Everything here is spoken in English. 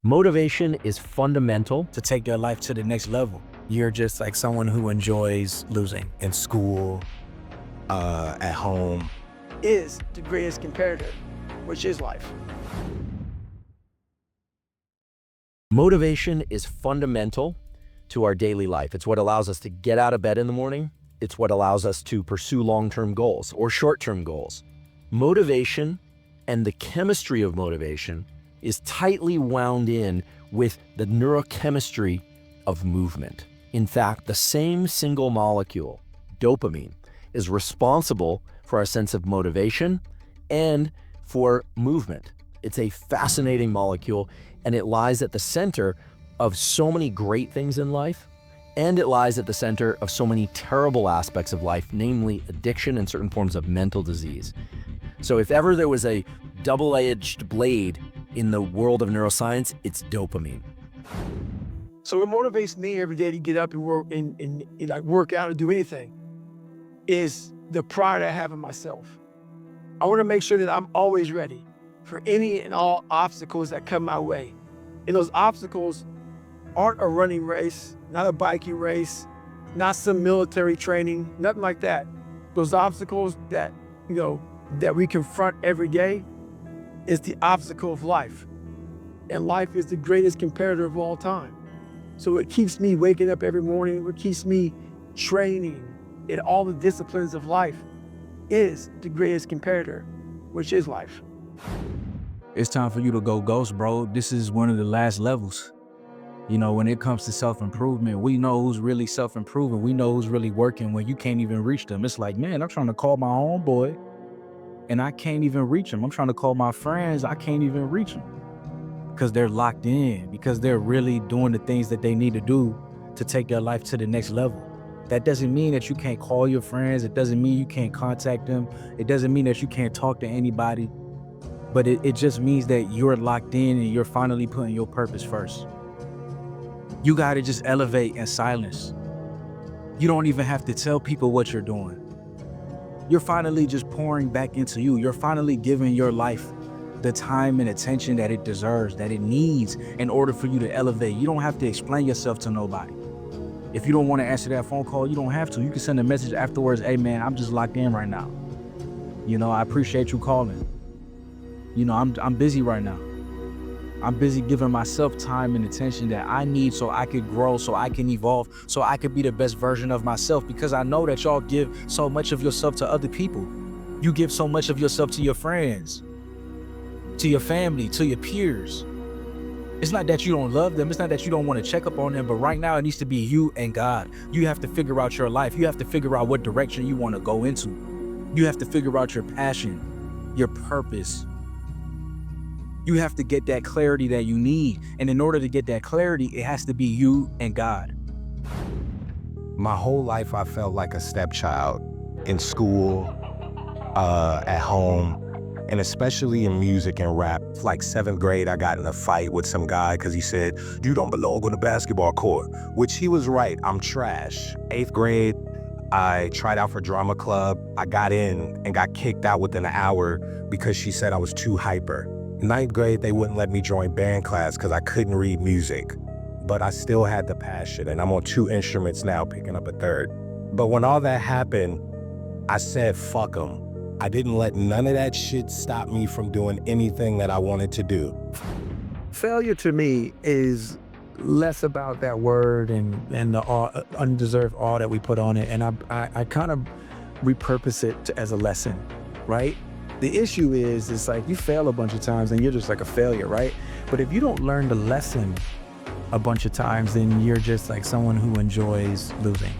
Motivation is fundamental. to take their life to the next level. You're just like someone who enjoys losing in school, at home. Is the greatest comparator, which is life. Motivation is fundamental to our daily life. It's what allows us to get out of bed in the morning. It's what allows us to pursue long-term goals or short-term goals. Motivation and the chemistry of motivation is tightly wound in with the neurochemistry of movement. In fact, the same single molecule, dopamine, is responsible for our sense of motivation and for movement. It's a fascinating molecule, and it lies at the center of so many great things in life, and it lies at the center of so many terrible aspects of life, namely addiction and certain forms of mental disease. So if ever there was a double-edged blade in the world of neuroscience, it's dopamine. So what motivates me every day to get up and work and like work out or do anything is the pride I have in myself. I want to make sure that I'm always ready for any and all obstacles that come my way. And those obstacles aren't a running race, not a biking race, not some military training, nothing like that. Those obstacles that, that we confront every day is the obstacle of life. And life is the greatest comparator of all time. So it keeps me waking up every morning, it keeps me training in all the disciplines of life is the greatest comparator, which is life. It's time for you to go ghost, bro. This is one of the last levels. When it comes to self-improvement, we know who's really self-improving. We know who's really working when you can't even reach them. It's like, man, I'm trying to call my homeboy and I can't even reach them. I'm trying to call my friends, I can't even reach them. Because they're locked in, because they're really doing the things that they need to do to take their life to the next level. That doesn't mean that you can't call your friends. It doesn't mean you can't contact them. It doesn't mean that you can't talk to anybody. But it just means that you're locked in and you're finally putting your purpose first. You gotta just elevate in silence. You don't even have to tell people what you're doing. You're finally just pouring back into you. You're finally giving your life the time and attention that it deserves, that it needs in order for you to elevate. You don't have to explain yourself to nobody. If you don't want to answer that phone call, you don't have to. You can send a message afterwards, hey man, I'm just locked in right now. I appreciate you calling. I'm busy right now. I'm busy giving myself time and attention that I need so I could grow, so I can evolve, so I could be the best version of myself, because I know that y'all give so much of yourself to other people. You give so much of yourself to your friends, to your family, to your peers. It's not that you don't love them. It's not that you don't want to check up on them, but right now it needs to be you and God. You have to figure out your life. You have to figure out what direction you want to go into. You have to figure out your passion, your purpose. You have to get that clarity that you need. And in order to get that clarity, it has to be you and God. My whole life, I felt like a stepchild in school, at home, and especially in music and rap. Like 7th grade, I got in a fight with some guy because he said, you don't belong on the basketball court, which he was right, I'm trash. 8th grade, I tried out for drama club. I got in and got kicked out within an hour because she said I was too hyper. 9th grade, they wouldn't let me join band class because I couldn't read music. But I still had the passion, and I'm on 2 instruments now, picking up a 3rd. But when all that happened, I said, fuck them. I didn't let none of that shit stop me from doing anything that I wanted to do. Failure to me is less about that word and the undeserved awe that we put on it. And I kind of repurpose it as a lesson, right? The issue is, it's like you fail a bunch of times and you're just like a failure, right? But if you don't learn the lesson a bunch of times, then you're just like someone who enjoys losing.